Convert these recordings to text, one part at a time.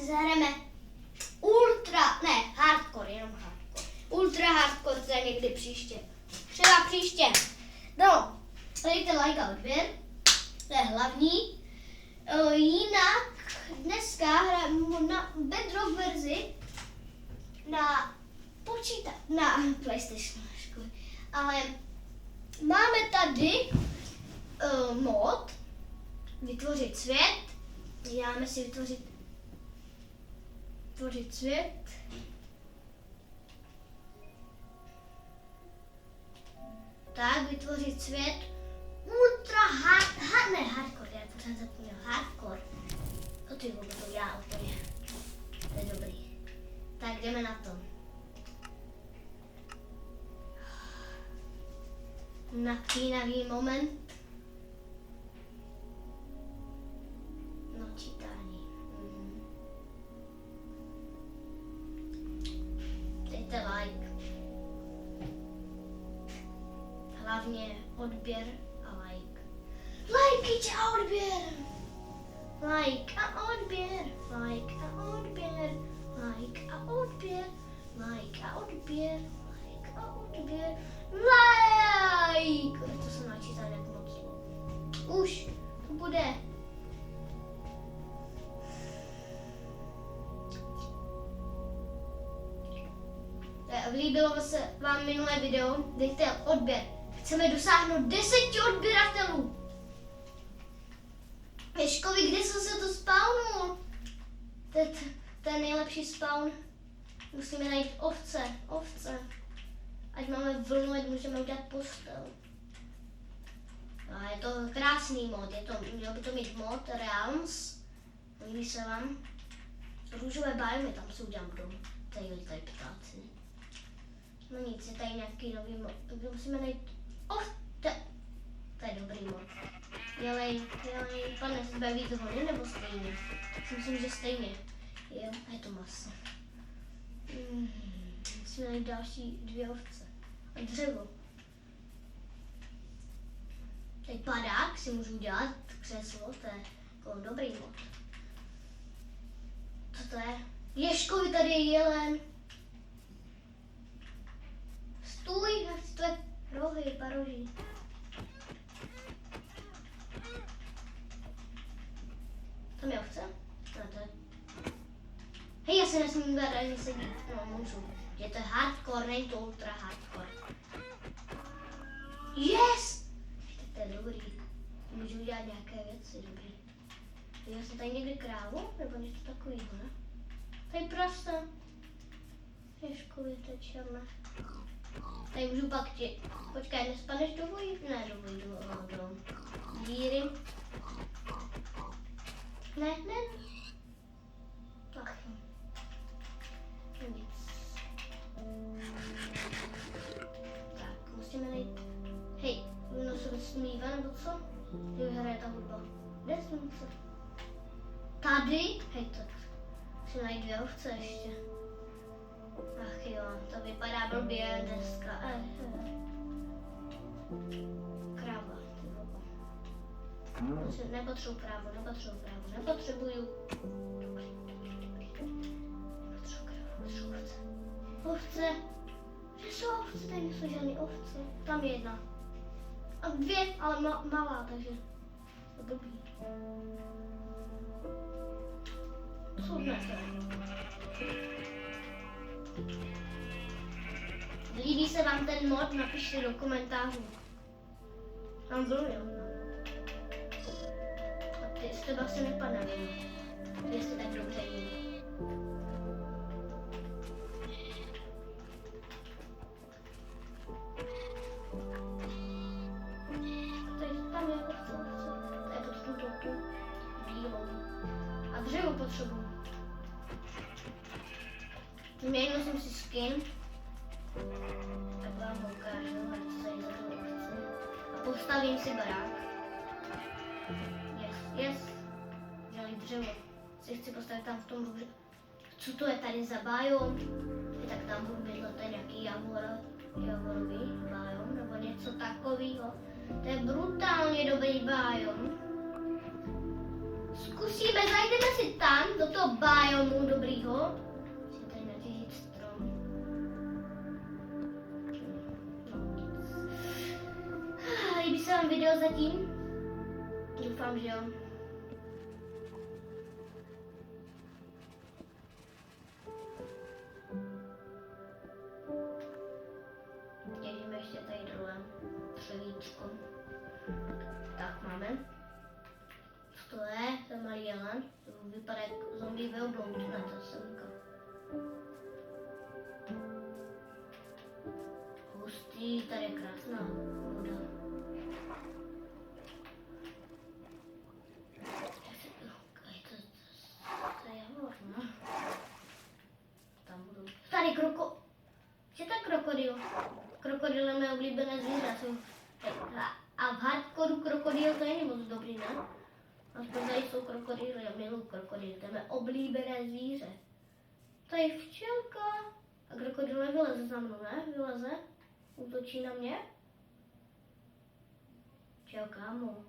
si zahrajeme hardcore, jenom hardcore. Ultra hardcore to je někdy příště. Třeba příště. No, dejte like a odběr, to je hlavní. Jinak dneska hrajeme na Bedrock verzi na PlayStation, ale máme tady mod vytvořit svět. Děláme si vytvořit svět. Tak, vytvořit svět. Ultra hardcore, já pořád zapomněl, hardcore. Ty vůbec to dělá úplně. To je dobrý. Tak jdeme na to. Napínavý moment. Čítání. Dejte like. Hlavně odběr a like. Like a odběr. Like a odběr. Like a odběr. Like a odběr. Like a odběr. Like a odběr. Like. To se načítá jak moc. Už to bude. Líbilo se vám minulé video, dejte odběr. Chceme dosáhnout 10 odběratelů. Ježkovi, kde jsem se to spawnul? To je nejlepší spawn. Musíme najít ovce. Ať máme vlnu, ať můžeme udělat postel. A je to krásný mod, měl by to mít mod Realms. Líbí se vám? Růžové biomy, tam se udělám dom. Tady ptáci. No nic, je tady nějaký nový mod. Musíme najít... To je dobrý mod. Dělej, pane, sebe víc vody nebo stejně? Myslím, že stejně. Jo, a je to masa. Musíme najít další 2 ovce. A dřevo. Tady padák si můžu udělat, křeslo, to je jako dobrý mod. Co to je? Ježkovi, tady je jelen. Stůj, nechci tvé rohy, paroží. Tam je ovce? No, to je... Hej, já se nesmím dát ani sedít. No, můžu. Je to hardcore, není to ultra hardcore. Yes! Tak to je dobrý. Můžu udělat nějaké věci, dobrý. Já jsem tady někdy krávu? Nebo něco takového, ne? Tady prasa. Ježkovi, to je černé. Tady můžu pak ti... Počkej, nespaneš do vojí? Ne, do díry. Ne. Ach jo. Nic. Tak, musíme najít... Hej, ono se vysmívá, nebo co? Tady hraje ta hudba. Kde jsem se? Tady? Hej, tak. Musíme najít 2 ovce ještě. Ach jo, to vypadá blbě dneska. Kráva, ty bobo. Nepotřebuji krávu. Nepotřebuju krávu, ovce. Kde jsou ovce? Tady nejsou žádný ovce. Tam je 1. A 2, ale malá, takže to blbý. Co dnes? Líbí se vám ten mod? Napište do komentářů. Tam vlnu. A ty z tebe asi nepadne, jestli tak dobře jde. Tam je ovce. Tady potřebuji tu bílou. A dřevo potřebuji. Změnil jsem si skin. Tak vám ukážu, ať se za to chci. A postavím si barák. Yes. Dělej dřevo. Si chci postavit tam v tom růže. Co to je tady za biom? Tak tam budu bydlet, to je nějaký javorový biom, nebo něco takového. To je brutálně dobrý biom. Zkusíme, zajdeme si tam, do toho biomu dobrýho. Musím tady natěžit strom. Líbí se vám video zatím? Doufám, že jo. Těžíme ještě tady dole třevíčko. Tak máme. Co to je? To je malý jelen. To vypadá jak zombie ve oblouku na ta semka. Hustý, tady je krásná voda. To je javor, no. Tam budu. Tady je to krokodýl. Krokodýl je moje oblíbené zvíře. A v hardcoreu krokodýl to není moc dobrý, ne? Aspoň tady jsou krokodýly, já miluji krokodýl, to je mé oblíbené zvíře. To je včelka. A krokodýl nevyleze za mnou, ne? Vyleze? Útočí na mě? Čau, kámo.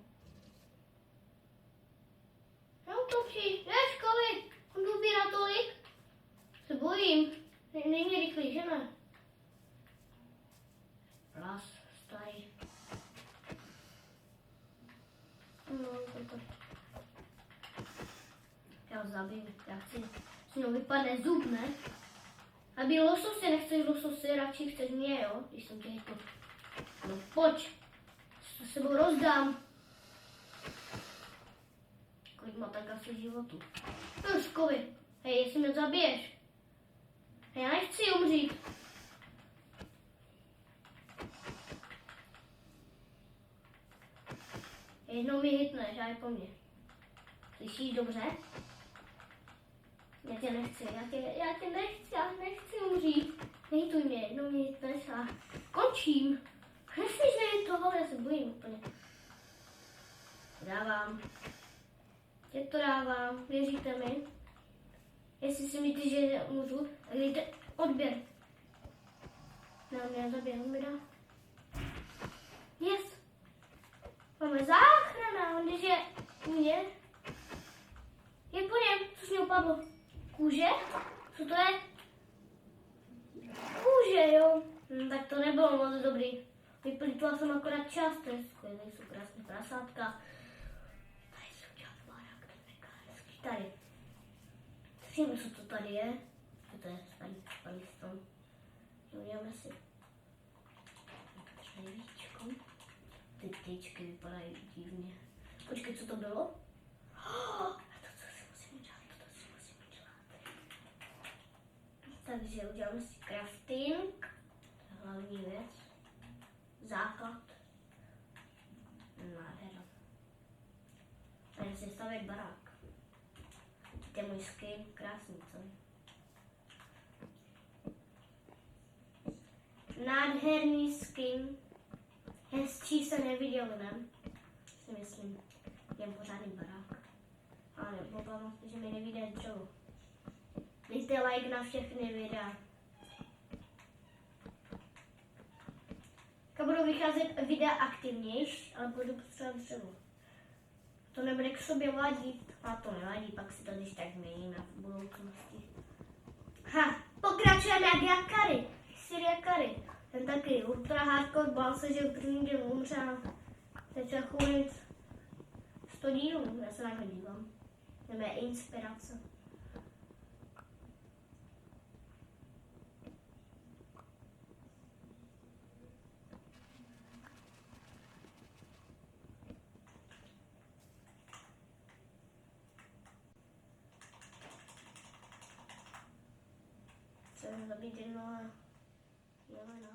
Neútočí, Ježkovi, on ubírá tolik. Se bojím, není rychlý, že ne? Plas, starý. No, toto. Já ho zabiju, já chci, s něho vypadne zub, ne? Aby lososy, nechceš lososy, radši chceš mě, jo? Když jsem tě hitl. No pojď, s sebou rozdám. Kolik má tak asi životu. Jožkovi, hej, jestli mě zabiješ. Hej, já nechci umřít. Jednou mi hitneš, a je po mně. Slyšíš dobře? Já tě nechci, já nechci umřít. Nehituj mě, jednou mě hitneš a končím. Nechci, že je toho, já se bojím úplně. Dávám. Já to dávám, věříte mi? Jestli si myslíte, že můžu, tak dejte odběr. Mě zabije, on mi dá. Yes. Máme záchrana, on je mě. Je po něm, co z něho padlo? Kůže? Co to je? Kůže, jo. Tak to nebylo moc dobrý. Vyplítla jsem akorát čas, to je skvělé, jsou krásné prasátka. Tady jsem udělal barák, to je hezký. Tady. Slyšíme, co to tady je. Co to je? Spadlý strom. Uděláme si třevíčko. Ty tyčky vypadají divně. Počkej, co to bylo? Takže uděláme si crafting, to je hlavní věc, základ, nádhera. A jen si stavět barák. To je můj skin, krásný celý. Nádherný skin, hezčí se neviděl, ne? Si myslím, jen pořádný barák. Ale obávám se, že mi nevyjde dřevo. Dejte like na všechny videa. Budou vycházet videa aktivnější, ale budu potřebovat dřevo. To nebude k sobě ladit. A to nevadí, pak si to když tak změníme v budoucnosti. Pokračujeme jak Jakary. Syria Kary. Ten taky ultra hardcore, bál se, že v první díl umřel. Teď se chůlit 100 dílů, já se na to dívám. To je inspirace. Chceme zabít jednoho jelena.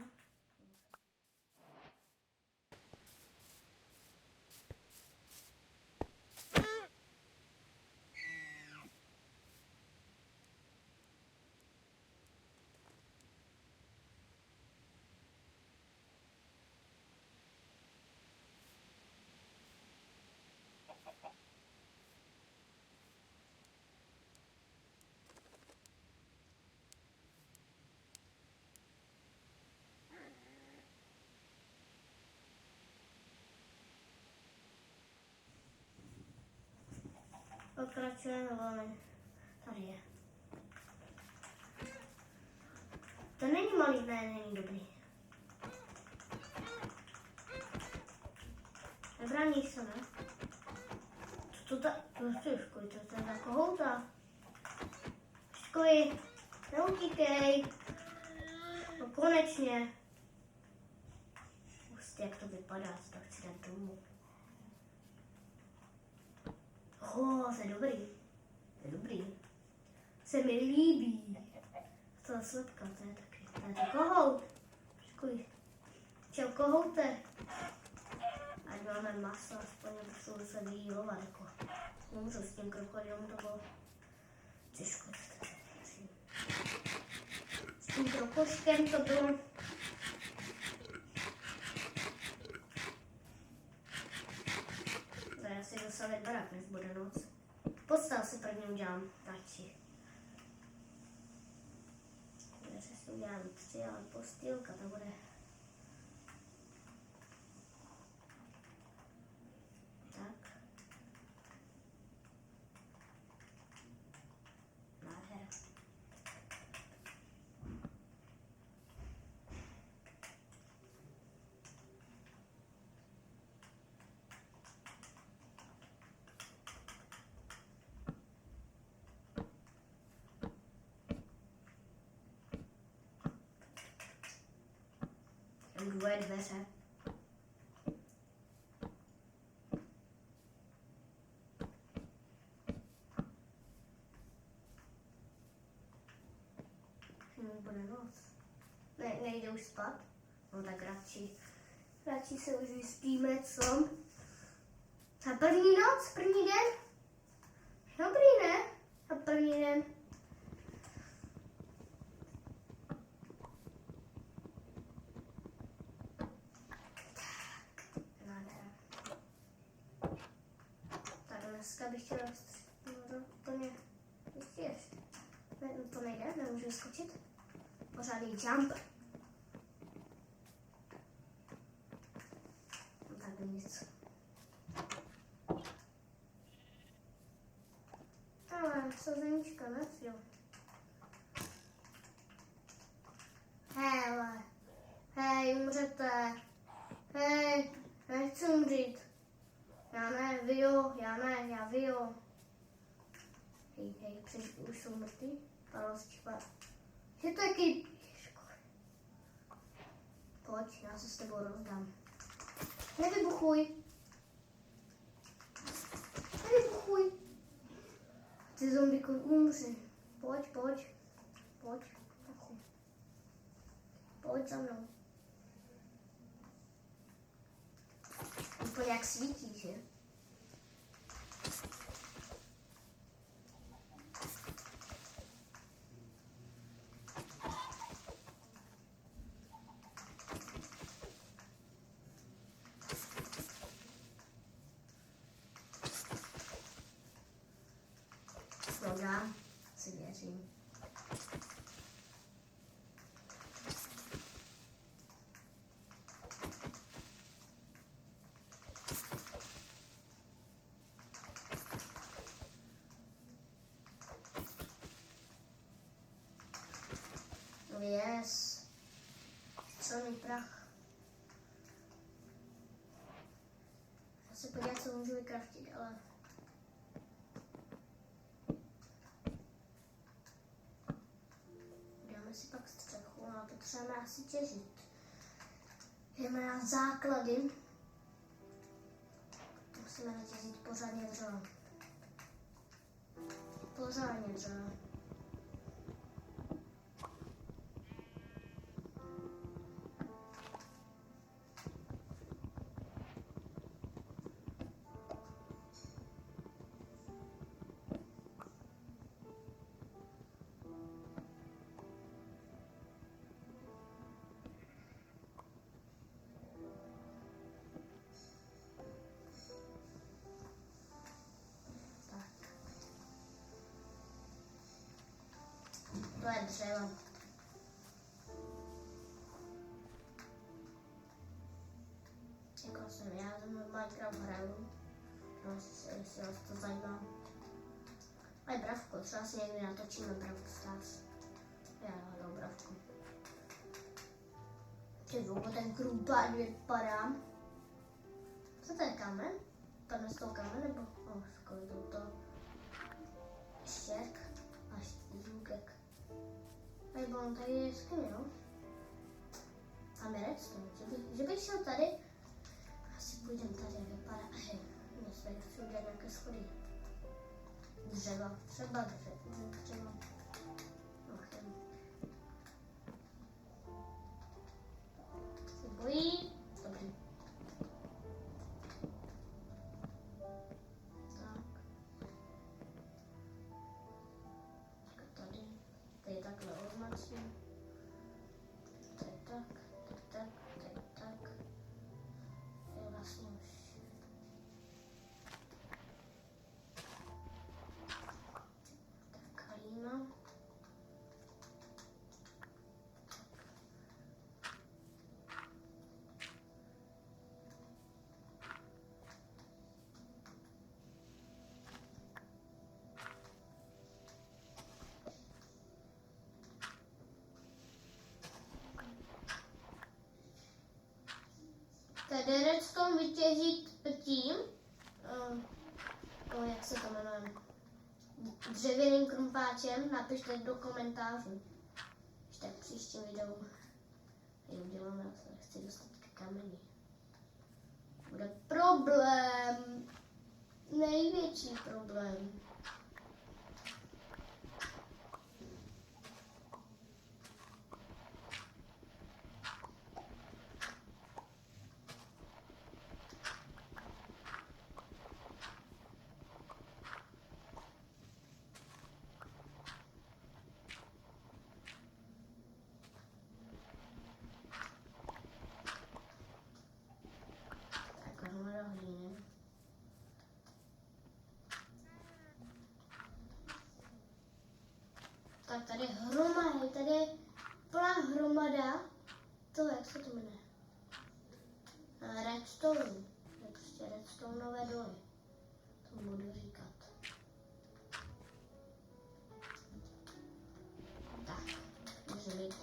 Pokračujeme volně. Tady je. To není malý, ne, není dobrý. Nebrání se, ne? Co to je za kohouta? Školy, neutíkej. No konečně. Prostě jak to vypadá, tak chci dát domů. To je dobrý. To je dobrý. Se mi líbí. To je slepka, to je taky. To je to kohout. Školy. Čau kohoute. Ať máme maso, aspoň musím se vyjílovat, jako můžu s tím krokodilem, to bylo těžko. S tím krokoškem to bylo já si dostavit barák, než bude noc. Postel si první udělám radši. Já si udělám 3, ale postýlka to bude. Dvoje dveře. Bude noc. Nejde už spát? No tak radši se už vyspíme, co? A první noc? První den? Dobrý, ne? A první den? Dneska bych chtěla úplně ještě. Ne, to nejde, nemůžu skočit. Pořádný jump. No tak nic. Ale sazenička, ne? Jo. Hele. Hej, umřete. Hej, nechci umřít. Já ne, vy jo, já vy jo. Hej, už jsou mrtví? Že taky. Pojď, já se s tebou rozdám. Nevybuchuj. Ty zombíku umři. Pojď. Pojď za mnou. Úplně jak svítí, že? Dobrá, si věřím. Yes. Celý prach. Já se podívám, co můžu vykraftit, ale... Dáme si pak střechu, ale potřebujeme asi těžit. Jdeme na základy. Musíme natěžit pořádně dřevo. To je dřevo. Jako jsem já Minecraft hraju. No, jestli vás to zajímá. A je bravko, třeba si někdy natočíme Bravko Stars. Já hraju bravku. Ty dlouho ten krumpáč vypadá. Co to je kamen? Padne z toho kamen nebo? Skvělý to. Štěrk a žlukek. Nebo on tady je skvělý, no? A redstone, že bych šel tady. Asi půjdem tady, jak vypadá. Hej, mě se chci udělat nějaké schody. Dřeva, třeba dřeva. Se bojí? Dobrý. Tak. Tady je takhle označím. To je tak, tak. To je vlastně už. Tak, halína. Tady redstone vytěžit tím, jak se to jmenuje, dřevěným krumpáčem, napište do komentářů. Když tak příštím videu uděláme, já chci dostat ke kameni. Bude problém, největší problém. Tak tady hromada, tady je plná hromada toho, jak se to jmenuje? Redstone. Je prostě redstoneové doly. To budu říkat. Tak, může být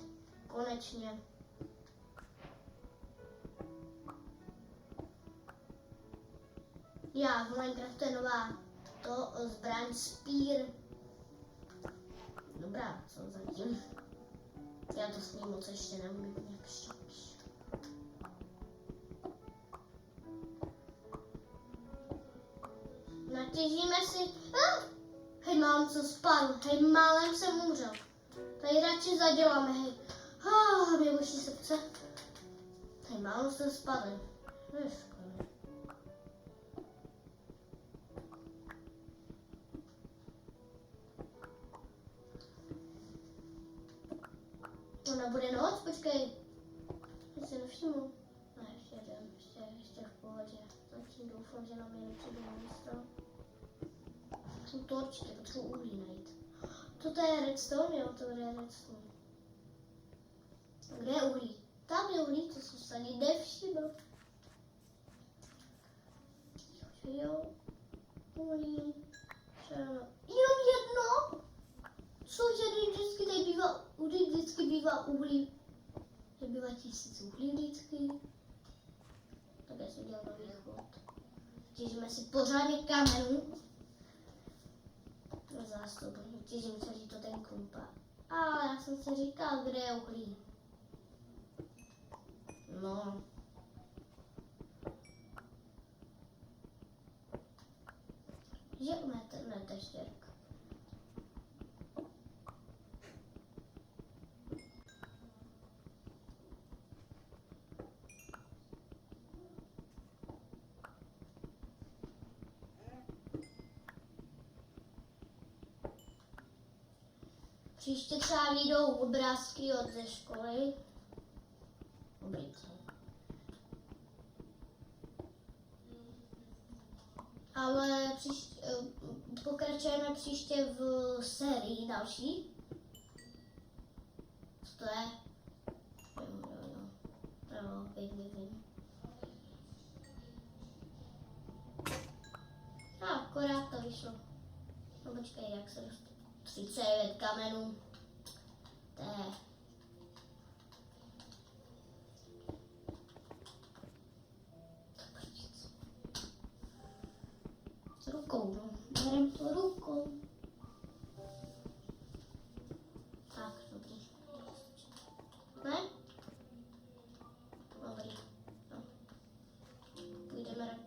konečně. Já, v Minecraftu je nová to zbraň Spear. Dobrá, co zatím? Já to s ním moc ještě neumím nějak štěpš. Natěžíme si... Hej, mám co spadl, hej, málem jsem umřel. Tady radši zaděláme, hej. Mě boží srdce. Hej, málem jsem spadl. Ona bude noc, počkej. Já se nevšimnu. Ne, ještě jdem, ještě v pohodě. Zatím doufám, že nám je nepřijde místo. Jsou torčky, potřebuji uhlí najít. Toto je redstone, jo, to je redstone. Kde je uhlí? Tam je uhlí, to jsem se ani nevšiml. Jo, uhlí. Jenom jedno? Cože vždycky tady bývá, vždycky bývá uhlí. Nebývá 1000 uhlí vždycky. Tak já si udělám nový chod. Těžíme si pořádně kamenů. Na zástup. Těžím celý to ten krumpa. Ale já jsem si říkal, kde je uhlí. No. Že umete štěrk. Příště třeba vyjdou obrázky od ze školy. Dobrý. Ale pokračujeme příště v sérii další. Co to je? Jo, vím. Akorát to vyšlo. No počkej, jak se dostane? 39 kamenů. To je... S rukou, no. Berem to rukou. Tak, dobrý. Ne? Dobrý. No. Půjdeme.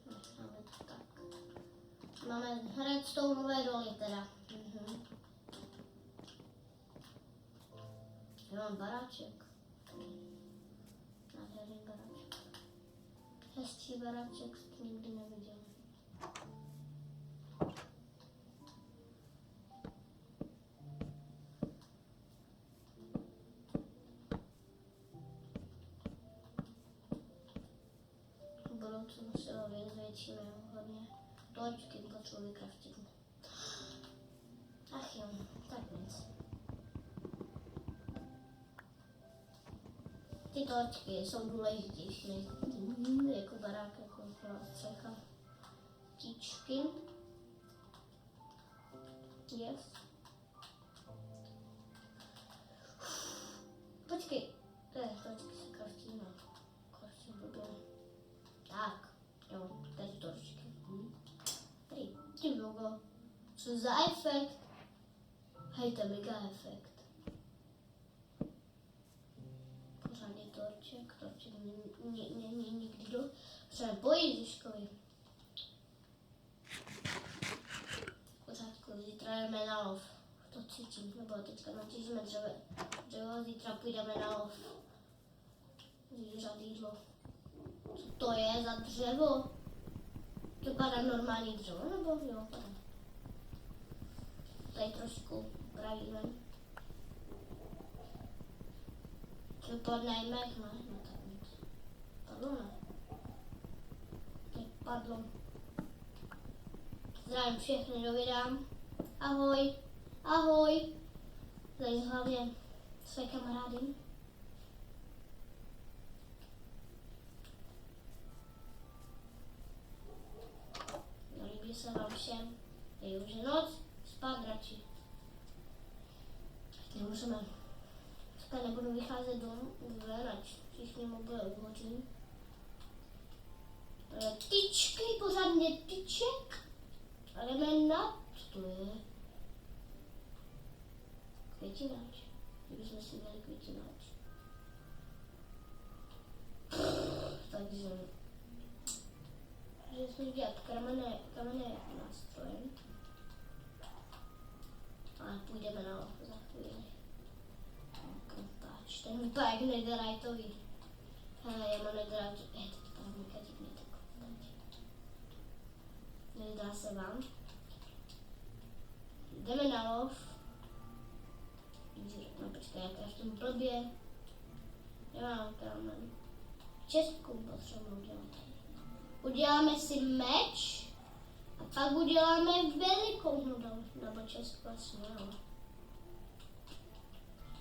Necháme to tak. Máme redstoneové doly teda. Já mám baráček. Nádherný baráček. Hezčí baráček jste nikdy neviděl. V budoucnu si ho vyzvětšíme hodně. Točky potřebuji vykraftit. Ach jo, tak nic. Ty točky jsou důležitější než jako barák, jako střecha. Tíčky. Yes. Počkej, točky se kraftí na kraftí blbě. Tak, jo, teď točky. Tady, tím logo. Co za efekt? Hej, to je mega efekt. Pořádně torček není nikdy do... Třeba bojí Ježiškovi. Pořádku, zítra jdeme na lov. To cítím, nebo teďka natížíme dřevo, zítra půjdeme na lov. Zvířat jídlo. Co to je za dřevo? To padá normální dřevo, nebo jo, padá. Tady trošku upravíme. Co padne mech, ne? No tak nic. Padlo, ne? Tak padlo. Zdravím všechny do videa. Ahoj. Ahoj. Tady hlavně své kamarády. Líbí se vám všem. Je už noc. Spát radši. Teď můžeme. Dneska nebudu vycházet ven, ať všichni mobil uhodí. Tyčky, pořádně tyček. A jdeme na to je. Květináč. Kdybychom si měli květináč. Takže jsme dělat kamenné nástroje. Ale půjdeme na lov za chvíli. Krumpáč, ten vypadá jak netheriteový. Hele, já mám netherite, teď vypadá mega divný ten krumpáč. Nezdá se vám? Jdeme na lov. No počkej, já kraftím blbě. Nemám kámen. Čestku potřebuji udělat. Uděláme si meč. A pak uděláme velikou hnodu, nebo čestku asi ne.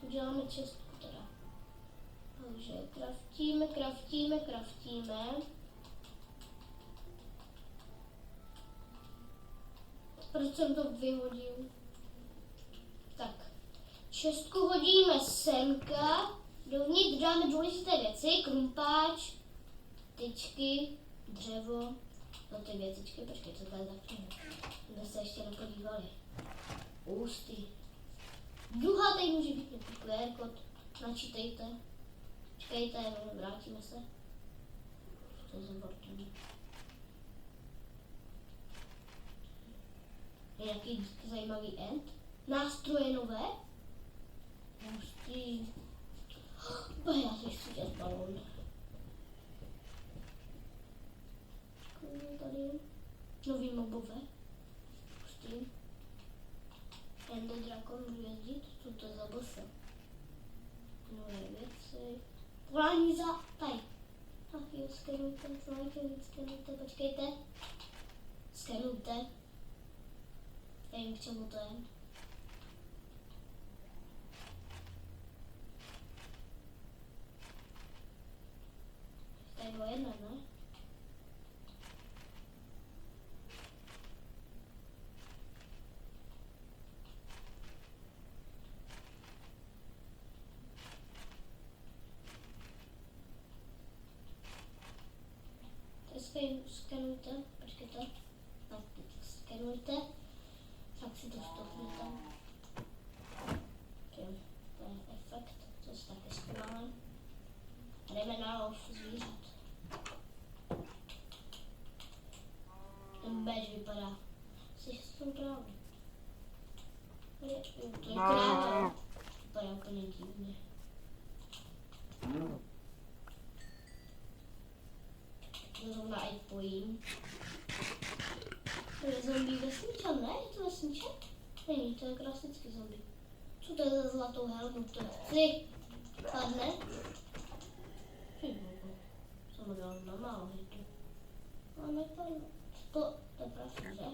Uděláme čestku teda. Takže kraftíme. Proč jsem to vyhodil? Tak, čestku hodíme semka, dovnitř dáme důležité věci, krumpáč, tyčky, dřevo. No ty věcičky, počkej, co tady začne. My se ještě nepodívali. Ústy. Druhá tady může být QR kód. Načítejte. Čekejte, vrátíme se. To je zabortení. Je nějaký zajímavý end. Nástroje nové. Ústy. Já si chci dělat balón. Tady nový mobové. Pustím. Ender Drakon můžu jezdit. Co to je za bossa? Nové věci. Volání za... Tady. Ach jo, skenujte, počkejte. Skenujte. Nevím, k čemu to je. Tady bylo skenujte, počkejte, tak teď skenujte, tak si to stopněte. To je efekt, to je taky skvělé. Jdeme na lov zvířat. Ten badge vypadá. Jsi s tom právě. To je kráva. Vypadá úplně divně. To zrovna i pojím. To je zombie vesničan, ne? Je to vesničan? Není, to je klasický zombie. Co to je za zlatou helmu? To chci. Padne. Jsem ho dal na málo hitu. A nepadlo. To je pravda, že?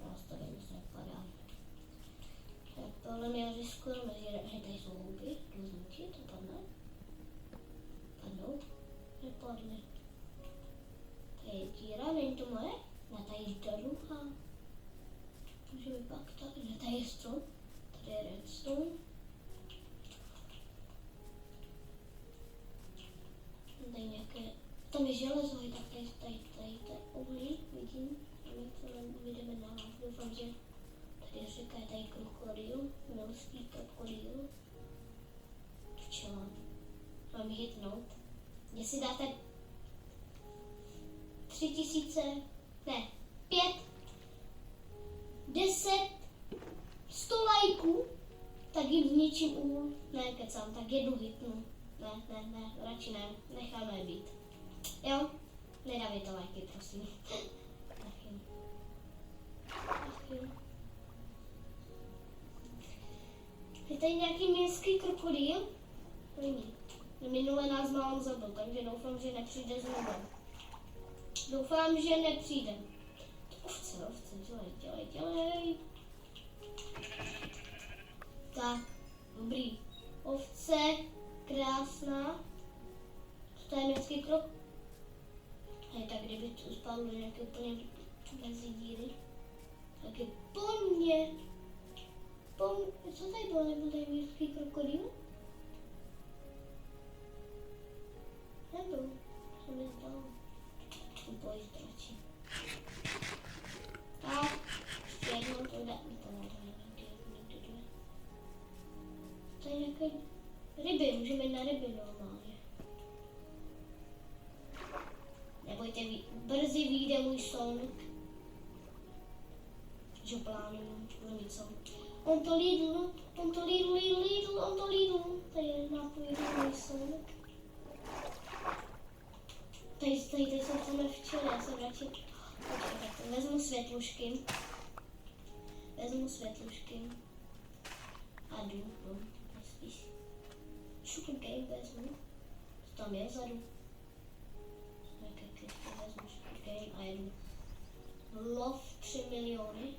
Nás tady nic nepadá. Tak tohle mě riskujeme, že tady jsou houby. Rozumíte, to padne? Padnou? Nepadne. Tady je díra, není to moje? Na tady je druhá. Můžeme pak tak, že tady je strom. Tady je redstone. Tady nějaké, tam je železo, tak tady to je uhlí, vidím. A my to jdeme na vás. Doufám, že tady je řeka, je tady krokodýl, milský krokodýl. Včela. Mám hitnout. Jestli dáte 3000, ne, 5, 10, 100 lajků, tak jim zničím úl. Ne, kecám, tak jednu hitnu. Ne, radši ne, necháme je být. Jo? Nedávejte lajky, prosím. Tak jo. Je tady nějaký městský krokodýl? Není. Minule nás málem zabil, takže doufám, že nepřijde znovu. Doufám, že nepřijde. Ovce, dělej. Tak, dobrý. Ovce, krásná. To je městský krok. Hej, tak kdyby tu spadlo nějaké úplně mezi díry. Tak je po mně. Co tady bylo? Nebyl tady městský krokodýl? Nebyl. Co mi zdalo? Bojí ztračí. Tak, ještě jednou to dá. To je nějaké ryby, můžeme jít na ryby normálně. Nebojte, brzy vyjde můj song. Že plánuju, budu mít song. On to Lidl. Tady je napojený můj song. Tady jsou samé včely, já jsem radši... Počkej, tak to vezmu světlušky. A jdu. Spíš. Sugar game vezmu. Co tam je vzadu? Nějaké kytky vezmu sugar game a jedu. Lov 3 miliony.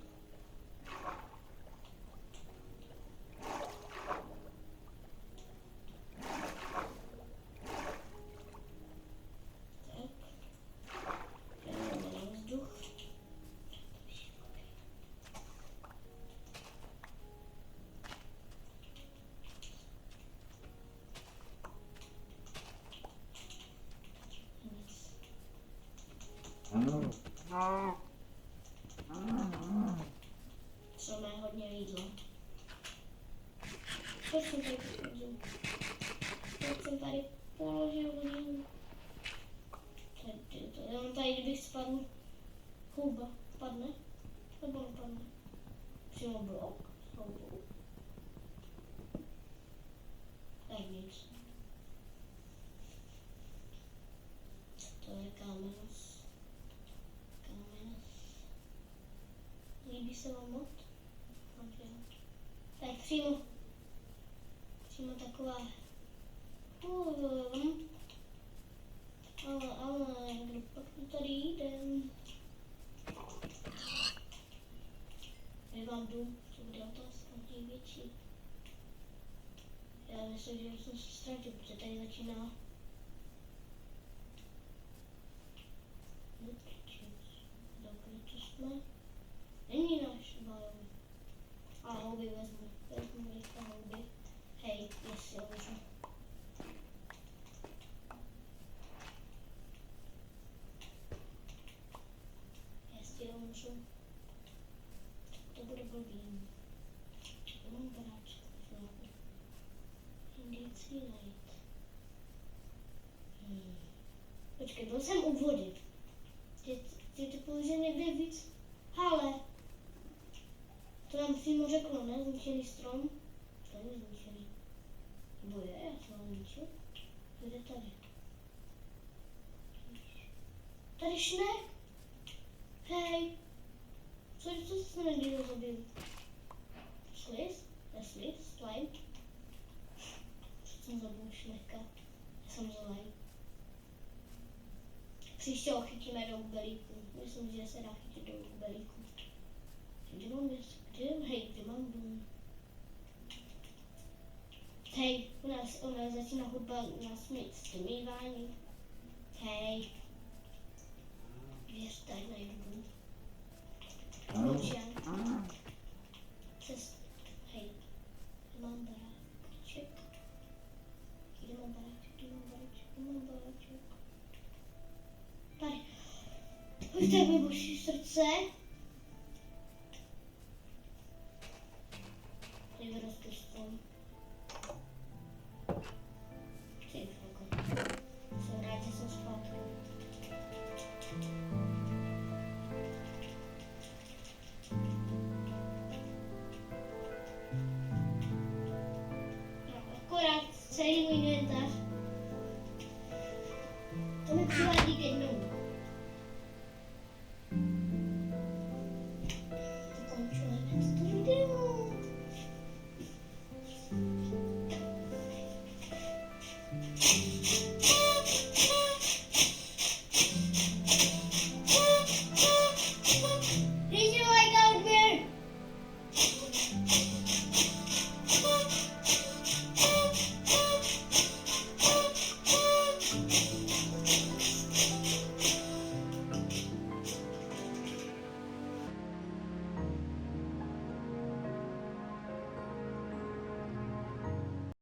Máme hodně jídla. Proč jsem tady položil hodinu? Jenom tady, kdybych spadl, houba padne? Nebo nepadne? Přímo blok s houbou. Tak nic. To je kámenos. Líbí se vám mod? Tak přímo taková. Ale, kdo pak tu tady jde? Kde mám dům? To bude otázka největší. Já myslím, že jsem se ztratil, protože tady začíná. Dokdy to jsme? Není náš balon. A houby vezmu rychle houby. Hej, jestli ho vezmu. nemůžu. To bude blbý. Já mám baráček znovu. Indicí najít. Počkej, byl jsem u vody. Ty typuji, že někde víc. Ale. To nám přímo řeklo, ne? Zničený strom. To není zničený. Nebo je, já to mám zničit. Kde tady? Tady šne? Hej. Co se někdo zabil? Sliz? Nesliz? Slime? Co jsem zabil šneka? Já jsem zelený. Příště ho chytíme do hubelíku. Myslím, že se dá chytit do hubelíku. Kde mám město? Kde mám dům? Hej, u nás začíná hudba na smívání. Hej. Věř, tady najdu dům. Klučák. Hej. Mám baráček. Kde mám baráček? Tady. Už tak mi boží srdce.